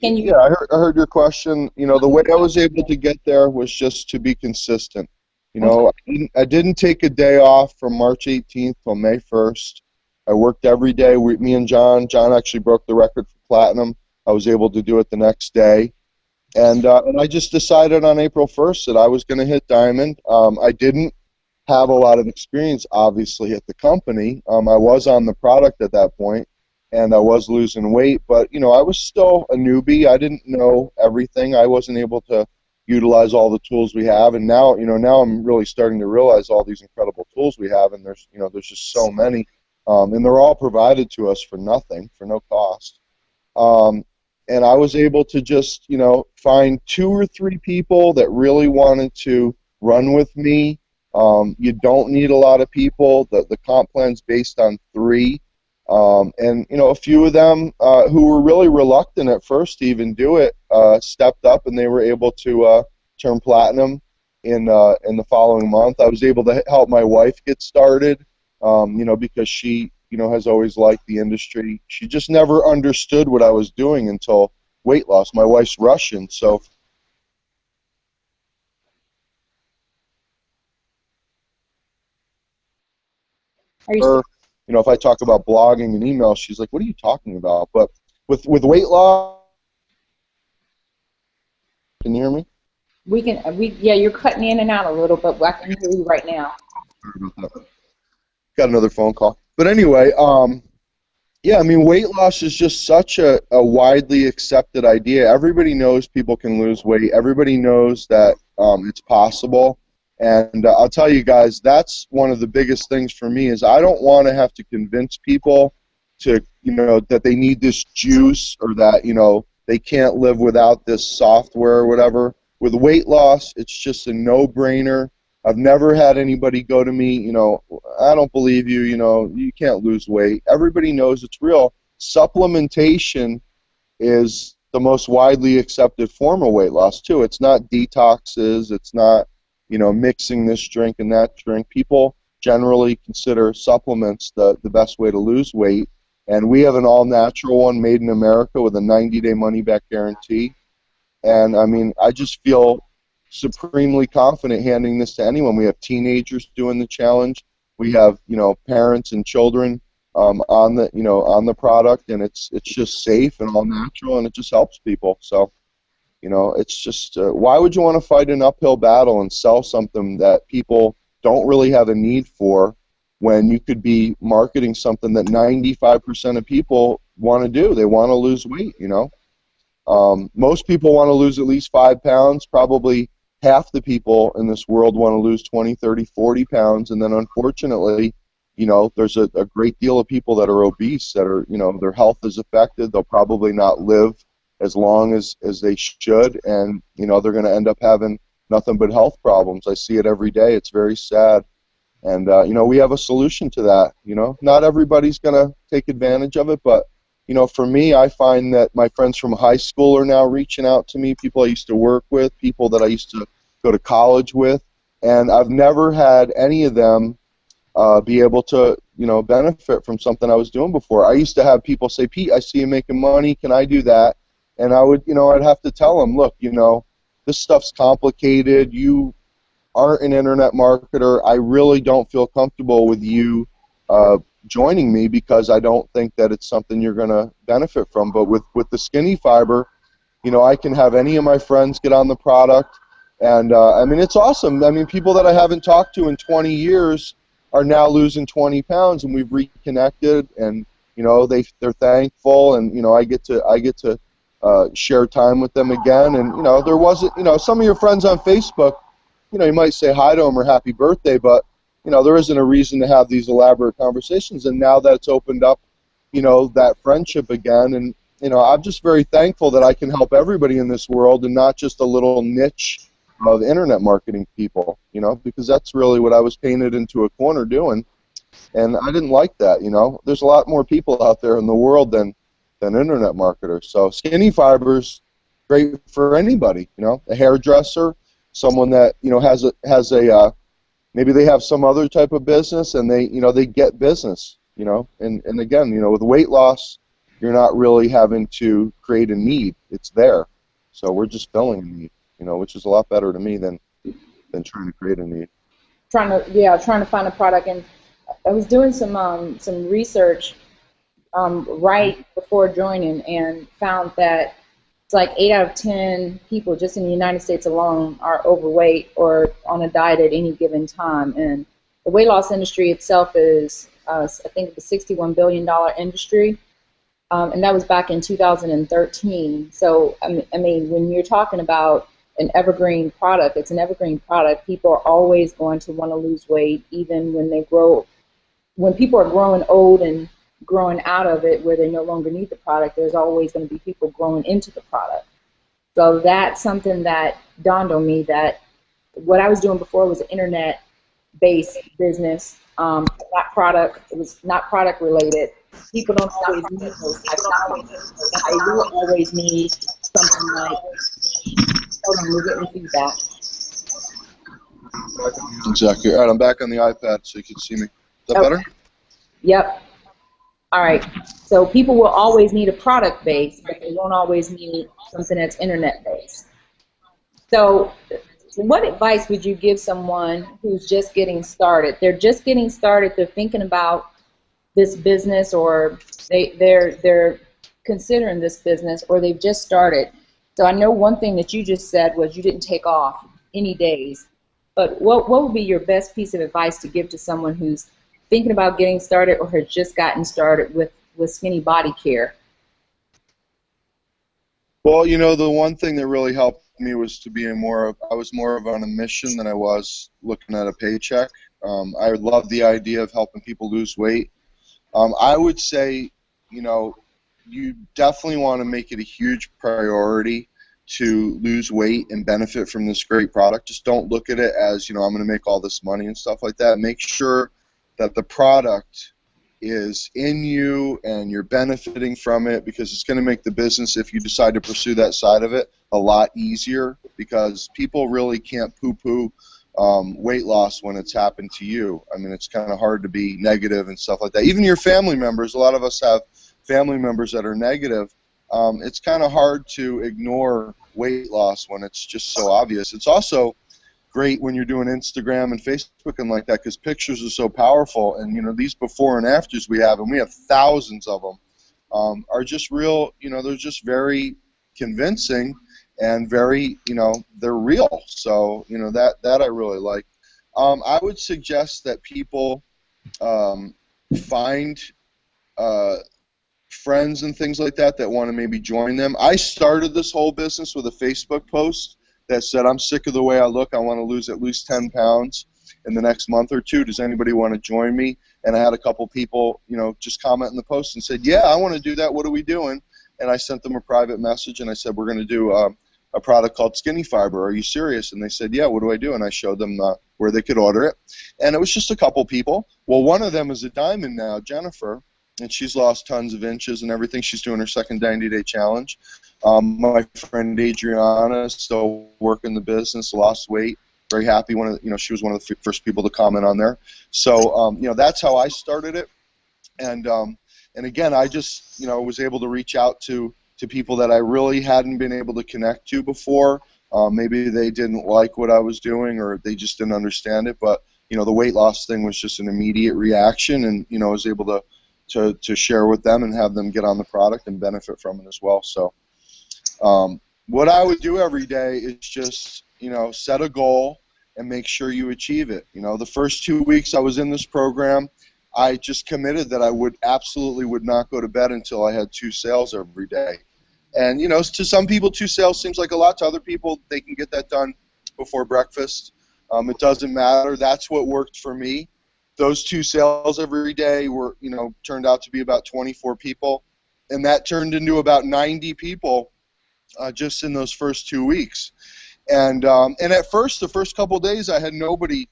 can you? Yeah, I heard your question. The way I was able to get there was just to be consistent. I didn't take a day off from March 18th till May 1st. I worked every day. Me and John actually broke the record for Platinum. I was able to do it the next day. And I just decided on April 1st that I was going to hit Diamond. I didn't have a lot of experience, obviously, at the company. I was on the product at that point, and I was losing weight, but I was still a newbie. I didn't know everything. I wasn't able to utilize all the tools we have, and now now I'm really starting to realize all these incredible tools we have, and there's just so many, and they're all provided to us for nothing, for no cost. And I was able to just find 2 or 3 people that really wanted to run with me. You don't need a lot of people. The comp plan's based on 3. And a few of them who were really reluctant at first to even do it stepped up, and they were able to turn Platinum in the following month. I was able to help my wife get started, because she has always liked the industry. She just never understood what I was doing until weight loss. My wife's Russian, so her, if I talk about blogging and email, she's like, "What are you talking about?" But with weight loss, can you hear me? Yeah, you're cutting in and out a little, but I can hear you right now. Sorry about that. Got another phone call. But anyway, yeah, I mean, weight loss is just such a widely accepted idea. Everybody knows people can lose weight. Everybody knows that it's possible. And I'll tell you guys, that's one of the biggest things for me is I don't want to have to convince people to, that they need this juice or that, they can't live without this software or whatever. With weight loss, it's just a no-brainer. I've never had anybody go to me, I don't believe you, you can't lose weight. Everybody knows it's real. Supplementation is the most widely accepted form of weight loss, too. It's not detoxes. It's not, mixing this drink and that drink. People generally consider supplements the best way to lose weight. And we have an all-natural one made in America with a 90-day money-back guarantee. And, I mean, I just feel supremely confident handing this to anyone. We have teenagers doing the challenge. We have, parents and children on the product, and it's just safe and all natural, and it just helps people. So, it's just why would you want to fight an uphill battle and sell something that people don't really have a need for when you could be marketing something that 95% of people want to do? They want to lose weight, Most people want to lose at least 5 pounds. Probably half the people in this world want to lose 20, 30, 40 pounds, and then unfortunately, there's a great deal of people that are obese that are, their health is affected. They'll probably not live as long as they should, and, they're going to end up having nothing but health problems. I see it every day. It's very sad. And, we have a solution to that. Not everybody's going to take advantage of it, but, for me, I find that my friends from high school are now reaching out to me, people I used to work with, people that I used to go to college with, and I've never had any of them be able to, benefit from something I was doing before. I used to have people say, Pete, I see you making money. Can I do that? And I would, I'd have to tell them, look, this stuff's complicated. You aren't an internet marketer. I really don't feel comfortable with you joining me because I don't think that it's something you're going to benefit from. But with the skinny fiber, I can have any of my friends get on the product. And, I mean, it's awesome. I mean, people that I haven't talked to in 20 years are now losing 20 pounds, and we've reconnected, and, they're thankful, and, I get to share time with them again. And, there wasn't, some of your friends on Facebook, you might say hi to them or happy birthday, but, there isn't a reason to have these elaborate conversations. And now that it's opened up, that friendship again, and, I'm just very thankful that I can help everybody in this world and not just a little niche of internet marketing people, because that's really what I was painted into a corner doing. And I didn't like that, There's a lot more people out there in the world than internet marketers. So skinny fibers, great for anybody, a hairdresser, someone that, has a maybe they have some other type of business and they get business, and again, with weight loss, you're not really having to create a need. It's there. So we're just filling a need, which is a lot better to me than trying to create a need. Trying to find a product. And I was doing some research right before joining and found that it's like 8 out of 10 people just in the United States alone are overweight or on a diet at any given time. And the weight loss industry itself is, I think, a $61 billion industry. And that was back in 2013. So, I mean, when you're talking about an evergreen product, it's an evergreen product. People are always going to want to lose weight, even when they grow. When people are growing old and growing out of it where they no longer need the product, there's always going to be people growing into the product. So that's something that dawned on me, that what I was doing before was an internet-based business, not product. It was not product related. People don't always need those types of things. I will always need something like, hold on, we're getting feedback. Exactly. All right, I'm back on the iPad so you can see me. Is that better? Yep. All right. So people will always need a product base, but they won't always need something that's internet based. So what advice would you give someone who's just getting started? They're just getting started. They're thinking about this business, or they're considering this business, or they've just started. So I know one thing that you just said was you didn't take off any days. But what would be your best piece of advice to give to someone who's thinking about getting started or has just gotten started with skinny body care? Well, the one thing that really helped me was to be I was more of on a mission than I was looking at a paycheck. I love the idea of helping people lose weight. I would say, you know, you definitely want to make it a huge priority to lose weight and benefit from this great product. Just don't look at it as, you know, I'm going to make all this money and stuff like that. Make sure that the product is in you and you're benefiting from it, because it's going to make the business, if you decide to pursue that side of it, a lot easier, because people really can't poo-poo weight loss when it's happened to you. I mean, it's kind of hard to be negative and stuff like that. Even your family members, a lot of us have family members that are negative. It's kind of hard to ignore weight loss when it's just so obvious. It's also great when you're doing Instagram and Facebook and like that, because pictures are so powerful, and you know, these before and afters we have, and we have thousands of them, are just real. You know, they're just very convincing and very, you know, they're real. So you know, that I really like. I would suggest that people find friends and things like that want to maybe join them. I started this whole business with a Facebook post that said, I'm sick of the way I look. I want to lose at least 10 pounds in the next month or two. Does anybody want to join me? And I had a couple people, you know, just comment in the post and said, yeah, I want to do that. What are we doing? And I sent them a private message and I said, we're going to do a product called Skinny Fiber. Are you serious? And they said, yeah, what do I do? And I showed them where they could order it. And it was just a couple people. Well, one of them is a diamond now, Jennifer, and she's lost tons of inches and everything. She's doing her second 90-day challenge. My friend Adriana is still working the business, lost weight, very happy. She was one of the first people to comment on there. So, you know, that's how I started it. And again, I just, you know, was able to reach out to people that I really hadn't been able to connect to before. Maybe they didn't like what I was doing, or they just didn't understand it. But, you know, the weight loss thing was just an immediate reaction, and, you know, I was able to share with them and have them get on the product and benefit from it as well. So what I would do every day is just, you know, set a goal and make sure you achieve it. You know, the first 2 weeks I was in this program, I just committed that I absolutely would not go to bed until I had 2 sales every day. And, you know, to some people 2 sales seems like a lot. To other people, they can get that done before breakfast. It doesn't matter. That's what worked for me. Those 2 sales every day were, you know, turned out to be about 24 people, and that turned into about 90 people just in those first 2 weeks. And at first, the first couple of days, I had nobody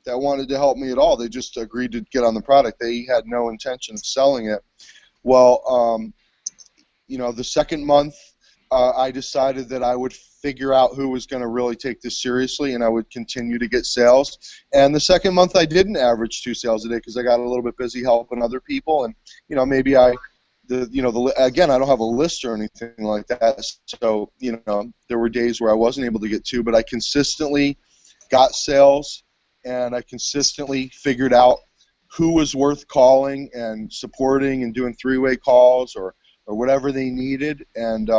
that wanted to help me at all. They just agreed to get on the product. They had no intention of selling it. Well, you know, the second month, I decided that I would figure out who was going to really take this seriously, and I would continue to get sales. And the second month, I didn't average 2 sales a day because I got a little bit busy helping other people, and, you know, maybe again, I don't have a list or anything like that, so, you know, there were days where I wasn't able to get 2, but I consistently got sales, and I consistently figured out who was worth calling and supporting and doing 3-way calls or whatever they needed, and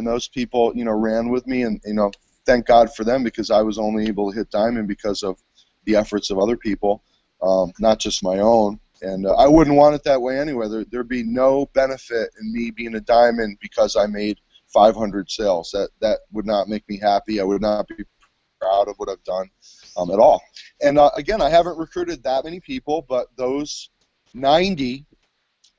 those people, you know, ran with me, and, you know, thank God for them, because I was only able to hit diamond because of the efforts of other people, not just my own. And I wouldn't want it that way anyway. There'd be no benefit in me being a diamond because I made 500 sales. That would not make me happy. I would not be proud of what I've done at all. And again, I haven't recruited that many people, but those 90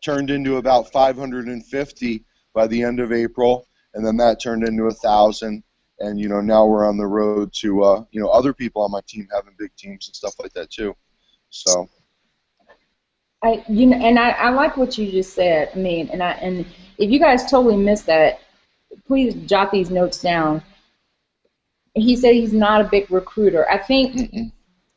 turned into about 550 by the end of April, and then that turned into 1,000. And, you know, now we're on the road to, you know, other people on my team having big teams and stuff like that too. So. I like what you just said. I mean, and if you guys totally missed that, please jot these notes down. He said he's not a big recruiter. I think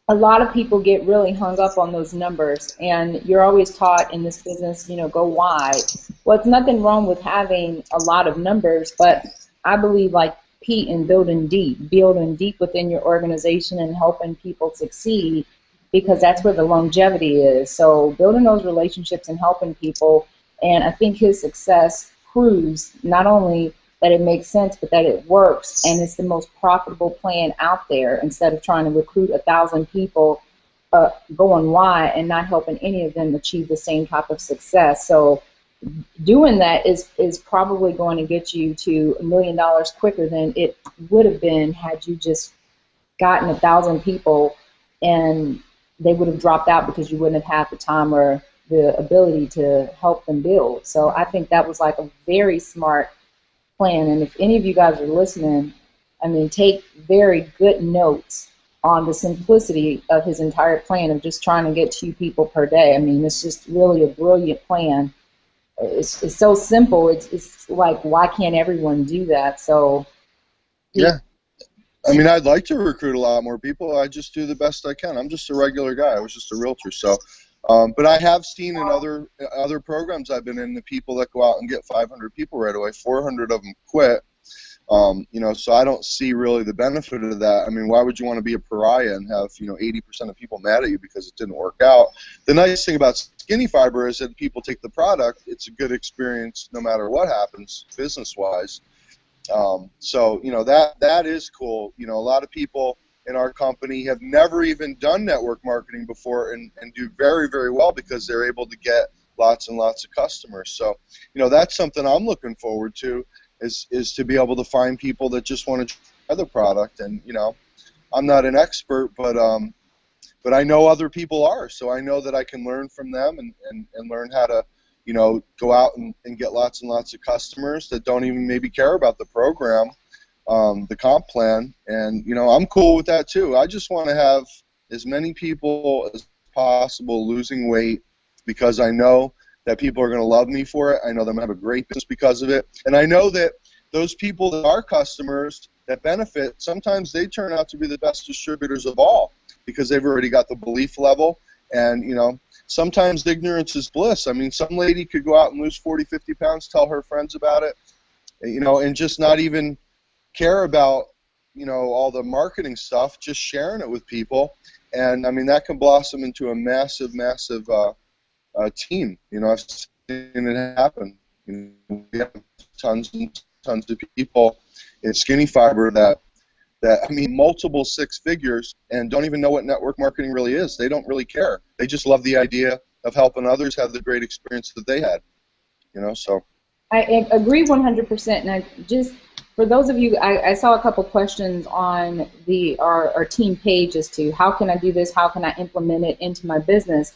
a lot of people get really hung up on those numbers, and you're always taught in this business, you know, go wide. Well, it's nothing wrong with having a lot of numbers, but I believe, like Pete, in building deep within your organization and helping people succeed, because that's where the longevity is. So building those relationships and helping people, and I think his success proves not only that it makes sense, but that it works, and it's the most profitable plan out there, instead of trying to recruit 1,000 people going wide and not helping any of them achieve the same type of success. So doing that is probably going to get you to $1 million quicker than it would have been had you just gotten 1,000 people and they would have dropped out because you wouldn't have had the time or the ability to help them build. So I think that was like a very smart plan. And if any of you guys are listening, I mean, take very good notes on the simplicity of his entire plan of just trying to get 2 people per day. I mean, it's just really a brilliant plan. It's so simple. It's like, why can't everyone do that? So Yeah. I mean, I'd like to recruit a lot more people. I just do the best I can. I'm just a regular guy. I was just a realtor. So, but I have seen in other programs I've been in, the people that go out and get 500 people right away, 400 of them quit. You know, so I don't see really the benefit of that. I mean, why would you want to be a pariah and have, you know, 80% of people mad at you because it didn't work out? The nice thing about Skinny Fiber is that people take the product. It's a good experience no matter what happens business-wise. So, you know, that is cool. You know, a lot of people in our company have never even done network marketing before and do very, very well because they're able to get lots and lots of customers. So, you know, that's something I'm looking forward to is to be able to find people that just want to try the product. And, you know, I'm not an expert, but I know other people are. So I know that I can learn from them and learn how to, you know, go out and get lots and lots of customers that don't even maybe care about the program, the comp plan. And, you know, I'm cool with that too. I just want to have as many people as possible losing weight because I know that people are going to love me for it. I know them have a great business because of it. And I know that those people that are customers that benefit, sometimes they turn out to be the best distributors of all because they've already got the belief level. And, you know, sometimes ignorance is bliss. I mean, some lady could go out and lose 40, 50 pounds, tell her friends about it, you know, and just not even care about, you know, all the marketing stuff, just sharing it with people. And, I mean, that can blossom into a massive, massive team. You know, I've seen it happen. You know, we have tons and tons of people in Skinny Fiber that I mean, multiple 6 figures and don't even know what network marketing really is. They don't really care. They just love the idea of helping others have the great experience that they had. You know, so. I agree 100%. And I just, for those of you, I saw a couple questions on our team page as to how can I do this, how can I implement it into my business.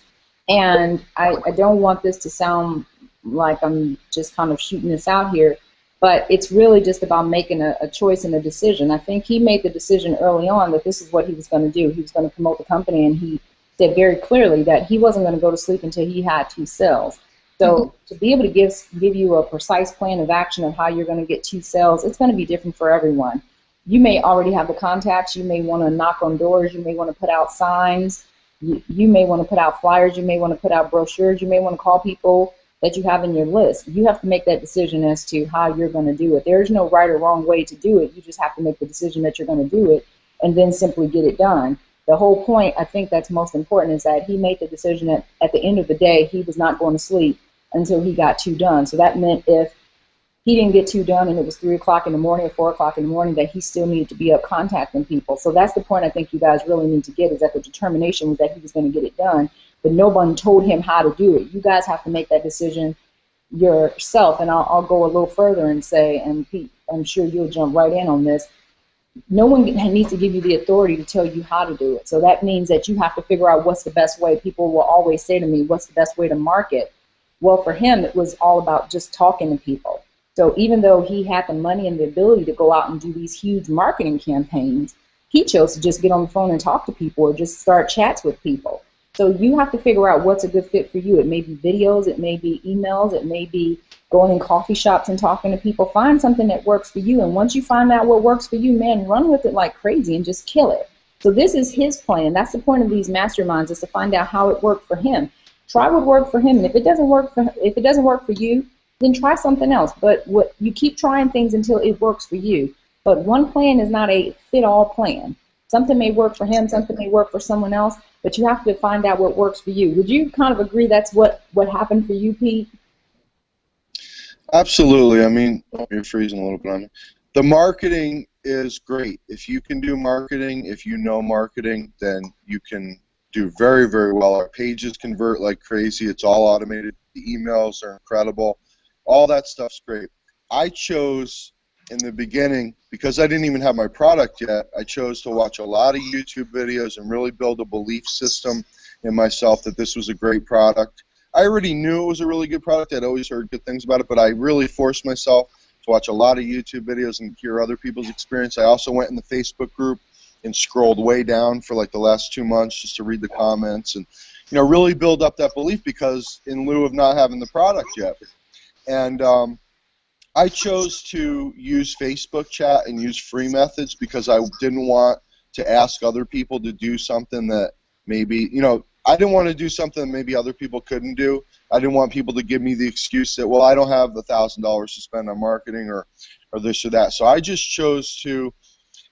And I don't want this to sound like I'm just kind of shooting this out here, but it's really just about making a choice and a decision. I think he made the decision early on that this is what he was going to do. He was going to promote the company, and he said very clearly that he wasn't going to go to sleep until he had 2 sales. So to be able to give you a precise plan of action of how you're going to get 2 sales, it's going to be different for everyone. You may already have the contacts. You may want to knock on doors. You may want to put out signs. You may want to put out flyers. You may want to put out brochures. You may want to call people that you have in your list. You have to make that decision as to how you're going to do it. There's no right or wrong way to do it. You just have to make the decision that you're going to do it and then simply get it done. The whole point, I think that's most important, is that he made the decision that at the end of the day, he was not going to sleep until he got 2 done. So that meant if he didn't get 2 done and it was 3 o'clock in the morning or 4 o'clock in the morning, that he still needed to be up contacting people. So that's the point I think you guys really need to get, is that the determination was that he was going to get it done, but no one told him how to do it. You guys have to make that decision yourself. And I'll go a little further and say, and Pete, I'm sure you'll jump right in on this, no one needs to give you the authority to tell you how to do it. So that means that you have to figure out what's the best way. People will always say to me, what's the best way to market? Well, for him, it was all about just talking to people. So even though he had the money and the ability to go out and do these huge marketing campaigns, he chose to just get on the phone and talk to people or just start chats with people. So you have to figure out what's a good fit for you. It may be videos, it may be emails, it may be going in coffee shops and talking to people. Find something that works for you. And once you find out what works for you, man, run with it like crazy and just kill it. So this is his plan. That's the point of these masterminds, is to find out how it worked for him. Try what worked for him, and if it doesn't work for you, then try something else. But you keep trying things until it works for you. But one plan is not a fit-all plan. Something may work for him, something may work for someone else, but you have to find out what works for you. Would you kind of agree that's what happened for you, Pete? Absolutely. I mean, you're freezing a little bit on me. The marketing is great. If you can do marketing, if you know marketing, then you can do very, very well. Our pages convert like crazy. It's all automated The emails are incredible. All that stuff's great. I chose in the beginning, because I didn't even have my product yet, I chose to watch a lot of YouTube videos and really build a belief system in myself that this was a great product. I already knew it was a really good product. I'd always heard good things about it, but I really forced myself to watch a lot of YouTube videos and hear other people's experience. I also went in the Facebook group and scrolled way down for like the last 2 months just to read the comments and, you know, really build up that belief, because in lieu of not having the product yet. And I chose to use Facebook chat and use free methods because I didn't want to ask other people to do something that maybe, you know, I didn't want to do something that maybe other people couldn't do. I didn't want people to give me the excuse that, well, I don't have $1,000 to spend on marketing or this or that. So I just chose to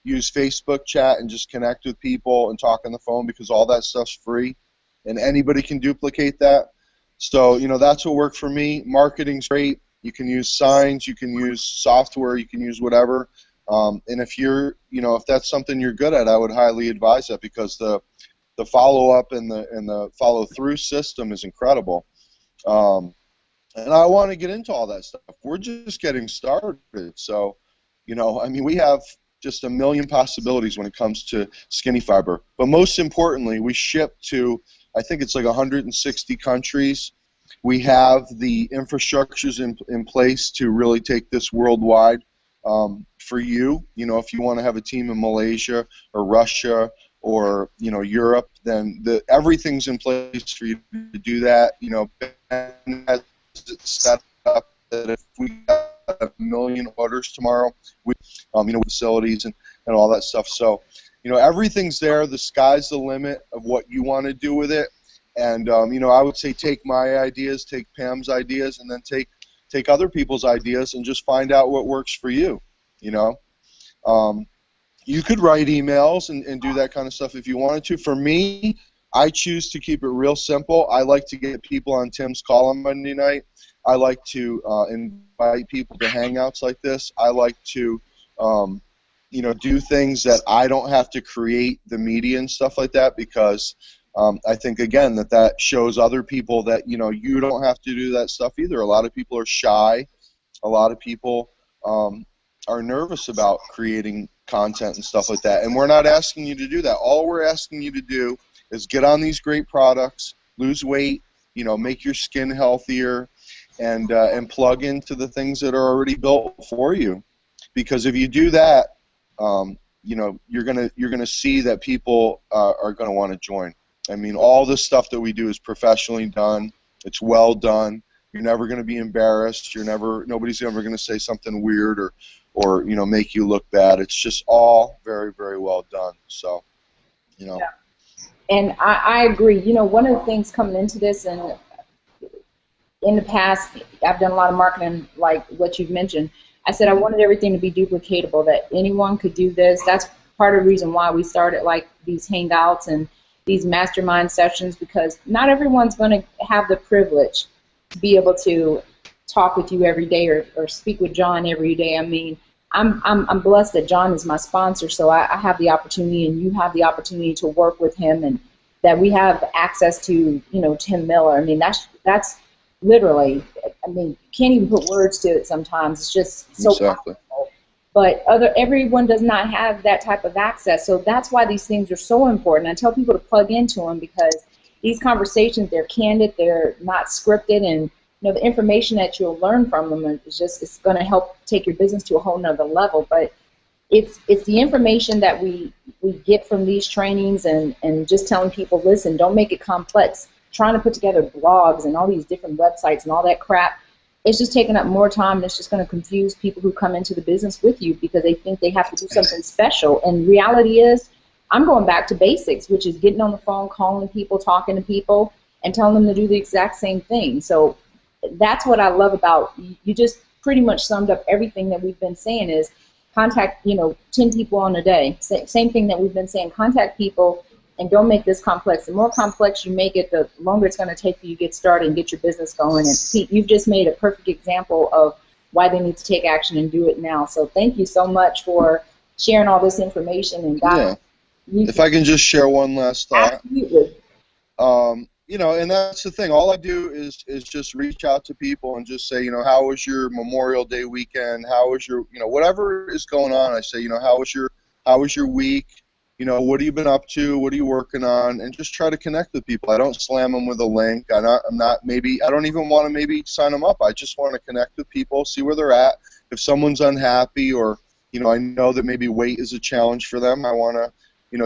use Facebook chat and just connect with people and talk on the phone, because all that stuff's free and anybody can duplicate that. So, you know, that's what worked for me. Marketing's great. You can use signs, you can use software, you can use whatever. And if you're, you know, if that's something you're good at, I would highly advise that, because the follow-up and the follow-through system is incredible. And I want to get into all that stuff. We're just getting started. So, you know, I mean, we have just a million possibilities when it comes to skinny fiber. But most importantly, we ship to, I think it's like 160 countries. We have the infrastructures in place to really take this worldwide. For you, you know, if you want to have a team in Malaysia or Russia or, you know, Europe, then everything's in place for you to do that. You know, Ben has it set up that if we got 1 million orders tomorrow, we, you know, facilities and all that stuff. So, you know, everything's there. The sky's the limit of what you want to do with it. And, you know, I would say take my ideas, take Pam's ideas, and then take other people's ideas and just find out what works for you, you know. You could write emails and do that kind of stuff if you wanted to. For me, I choose to keep it real simple. I like to get people on Tim's call on Monday night. I like to invite people to hangouts like this. I like to, you know, do things that I don't have to create the media and stuff like that, because I think, again, that shows other people that, you know, you don't have to do that stuff either. A lot of people are shy. A lot of people are nervous about creating content and stuff like that. And we're not asking you to do that. All we're asking you to do is get on these great products, lose weight, you know, make your skin healthier, and plug into the things that are already built for you. Because if you do that, you know, you're gonna see that people are gonna want to join. I mean, all this stuff that we do is professionally done. It's well done. You're never going to be embarrassed. Nobody's ever going to say something weird or you know, make you look bad. It's just all very, very well done. So, you know. Yeah. And I agree. You know, one of the things coming into this, and in the past, I've done a lot of marketing like what you've mentioned. I said I wanted everything to be duplicatable, that anyone could do this. That's part of the reason why we started like these hangouts and these mastermind sessions, because not everyone's going to have the privilege to be able to talk with you every day or speak with John every day. I mean, I'm blessed that John is my sponsor, so I have the opportunity, and you have the opportunity to work with him, and that we have access to, you know, Tim Miller. I mean, that's literally, I mean, you can't even put words to it sometimes. It's just so Exactly. powerful. But everyone does not have that type of access, so that's why these things are so important. I tell people to plug into them, because these conversations, they're candid, they're not scripted, and you know, the information that you'll learn from them is just, it's going to help take your business to a whole nother level. But it's the information that we get from these trainings, and just telling people, listen, don't make it complex. Trying to put together blogs and all these different websites and all that crap, it's just taking up more time, and it's just going to confuse people who come into the business with you, because they think they have to do something special. And reality is, I'm going back to basics, which is getting on the phone, calling people, talking to people, and telling them to do the exact same thing. So that's what I love about you. Just pretty much summed up everything that we've been saying is contact, you know, 10 people on a day. Same thing that we've been saying, contact people, and don't make this complex. The more complex you make it, the longer it's going to take for you to get started and get your business going. And Pete, you've just made a perfect example of why they need to take action and do it now. So thank you so much for sharing all this information. And God, yeah. If I can just share one last thought. Absolutely. and that's the thing. All I do is just reach out to people and just say, how was your Memorial Day weekend? How was your, whatever is going on? I say, how was your week? What have you been up to? What are you working on? And just try to connect with people. I don't slam them with a link. I don't even want to maybe sign them up. I just want to connect with people, see where they're at. If someone's unhappy or, I know that maybe weight is a challenge for them, I want to,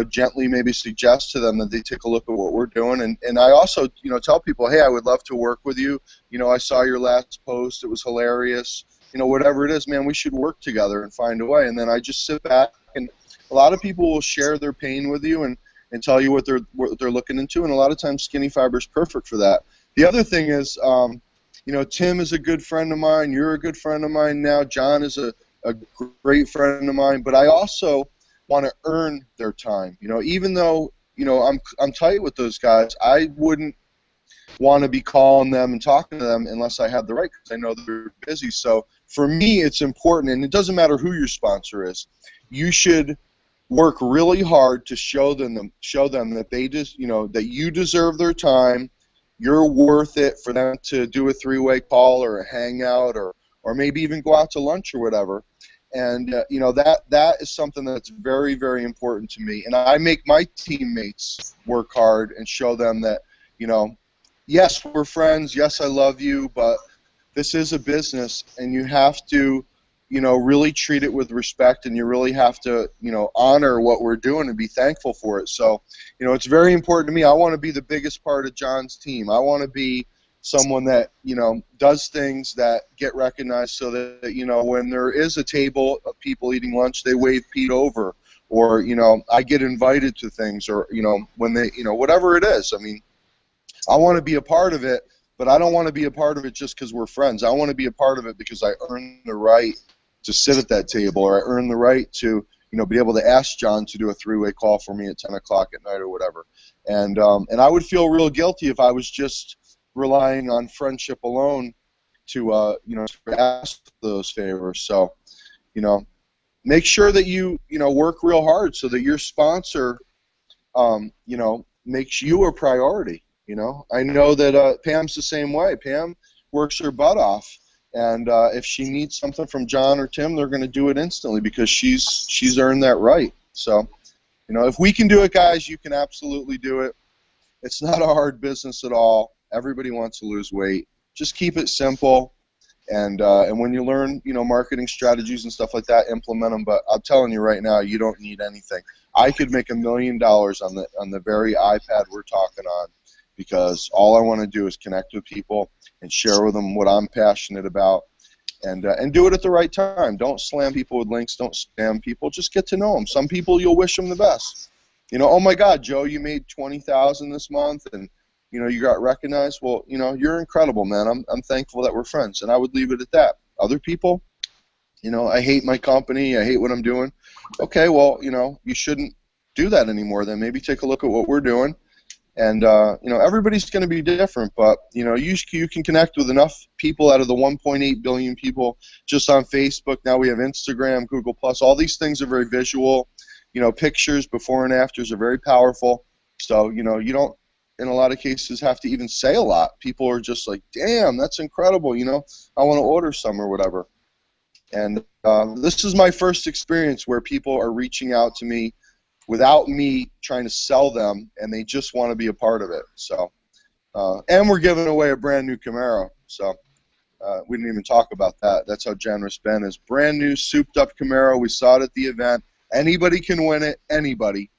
gently maybe suggest to them that they take a look at what we're doing. And I also, tell people, hey, I would love to work with you. I saw your last post. It was hilarious. Whatever it is, man, we should work together and find a way. And then I just sit back, and a lot of people will share their pain with you and tell you what they're looking into. And a lot of times Skinny Fiber is perfect for that. The other thing is, Tim is a good friend of mine. You're a good friend of mine now. John is a great friend of mine. But I also want to earn their time. Even though I'm tight with those guys, I wouldn't want to be calling them and talking to them unless I have the right, because I know they're busy. So for me, it's important, and it doesn't matter who your sponsor is. You should work really hard to show them that they just that you deserve their time. You're worth it for them to do a three-way call or a hangout or maybe even go out to lunch or whatever. And that is something that's very, very important to me. And I make my teammates work hard and show them that, yes, we're friends. Yes, I love you, but this is a business, and you have to, really treat it with respect, and you really have to, honor what we're doing and be thankful for it. So, it's very important to me. I want to be the biggest part of John's team. I want to be someone that does things that get recognized, so that when there is a table of people eating lunch, they wave Pete over, or I get invited to things, or when they whatever it is. I mean, I want to be a part of it, but I don't want to be a part of it just because we're friends. I want to be a part of it because I earn the right to sit at that table, or I earn the right to be able to ask John to do a three-way call for me at 10 o'clock at night or whatever. And I would feel real guilty if I was just relying on friendship alone to ask those favors. So make sure that you work real hard so that your sponsor makes you a priority. I know that Pam's the same way. Pam works her butt off, and if she needs something from John or Tim, they're going to do it instantly because she's earned that right. So if we can do it, guys, you can absolutely do it. It's not a hard business at all. Everybody wants to lose weight. Just keep it simple, and when you learn, marketing strategies and stuff like that, implement them. But I'm telling you right now, you don't need anything. I could make $1 million on the very iPad we're talking on, because all I want to do is connect with people and share with them what I'm passionate about, and do it at the right time. Don't slam people with links. Don't spam people. Just get to know them. Some people, you'll wish them the best. Oh my God, Joe, you made $20,000 this month, and you got recognized. Well, you're incredible, man. I'm thankful that we're friends, and I would leave it at that. Other people, I hate my company. I hate what I'm doing. Okay, well, you shouldn't do that anymore. Then maybe take a look at what we're doing. And everybody's going to be different, but you can connect with enough people out of the 1.8 billion people just on Facebook. Now we have Instagram, Google Plus. All these things are very visual. Pictures before and afters are very powerful. So you don't, in a lot of cases, have to even say a lot. People are just like, damn, that's incredible. I want to order some or whatever. And this is my first experience where people are reaching out to me without me trying to sell them, and they just want to be a part of it. So, and we're giving away a brand new Camaro. So we didn't even talk about that. That's how generous Ben is. Brand new, souped up Camaro. We saw it at the event. Anybody can win it. Anybody.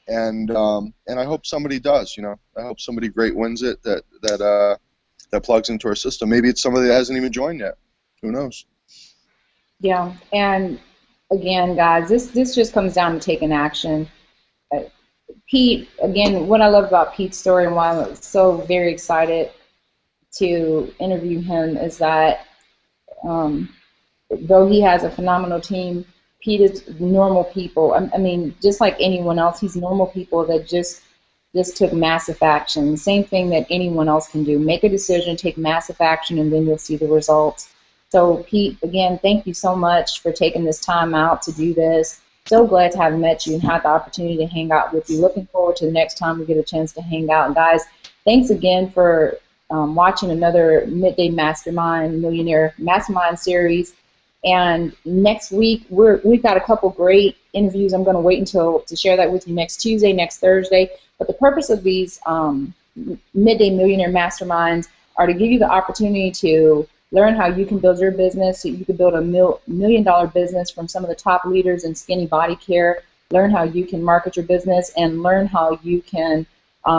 And I hope somebody does. I hope somebody great wins it that plugs into our system. Maybe it's somebody that hasn't even joined yet. Who knows? Yeah, and again, guys, this just comes down to taking action. Pete, again, what I love about Pete's story and why I'm so very excited to interview him is that though he has a phenomenal team, Pete is normal people. I mean, just like anyone else, he's normal people that just took massive action. Same thing that anyone else can do. Make a decision, take massive action, and then you'll see the results. So, Pete, again, thank you so much for taking this time out to do this. So glad to have met you and had the opportunity to hang out with you. Looking forward to the next time we get a chance to hang out. And, guys, Thanks again for watching another Midday Mastermind Millionaire Mastermind series. And next week, we've got a couple great interviews. I'm going to wait to share that with you next Tuesday, next Thursday. But the purpose of these Midday Millionaire Masterminds are to give you the opportunity to learn how you can build your business, so you can build a $1 million business from some of the top leaders in skinny body care, learn how you can market your business, and learn how you can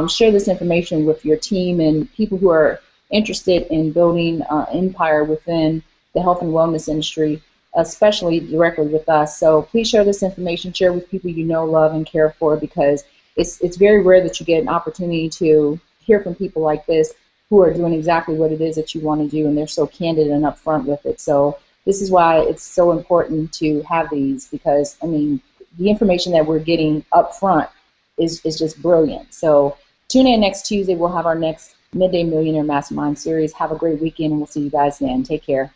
share this information with your team and people who are interested in building an empire within the health and wellness industry, especially directly with us. So please share this information, share with people you know, love, and care for, because it's very rare that you get an opportunity to hear from people like this who are doing exactly what it is that you want to do, and they're so candid and upfront with it. So this is why it's so important to have these, because, I mean, the information that we're getting up front is just brilliant. So tune in next Tuesday. We'll have our next Midday Millionaire Mastermind series. Have a great weekend, and we'll see you guys then. Take care.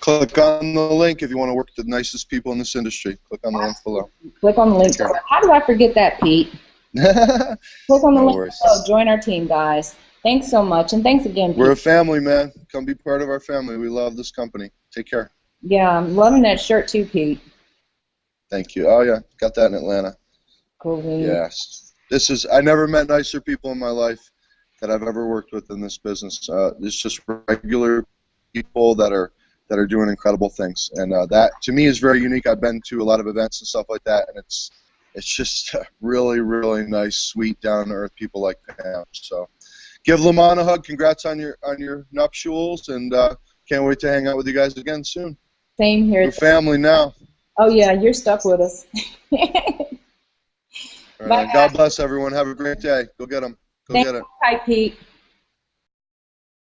Click on the link if you want to work with the nicest people in this industry. Click on the link below. Click on the link below. How do I forget that, Pete? Click on the link below. Join our team, guys. Thanks so much, and thanks again, Pete. We're a family, man. Come be part of our family. We love this company. Take care. Yeah, I'm loving that shirt too, Pete. Thank you. Oh, yeah. Got that in Atlanta. Cool. Yes. I never met nicer people in my life that I've ever worked with in this business. It's just regular people that are doing incredible things, and that to me is very unique. I've been to a lot of events and stuff like that, and it's just really, really nice, sweet, down-to-earth people like Pam. So give Lamont a hug. Congrats on your nuptials, and can't wait to hang out with you guys again soon. Same here. We're family now. Oh yeah, you're stuck with us. All right. God bless everyone. Have a great day. Go get them. Go get it. Bye, Pete.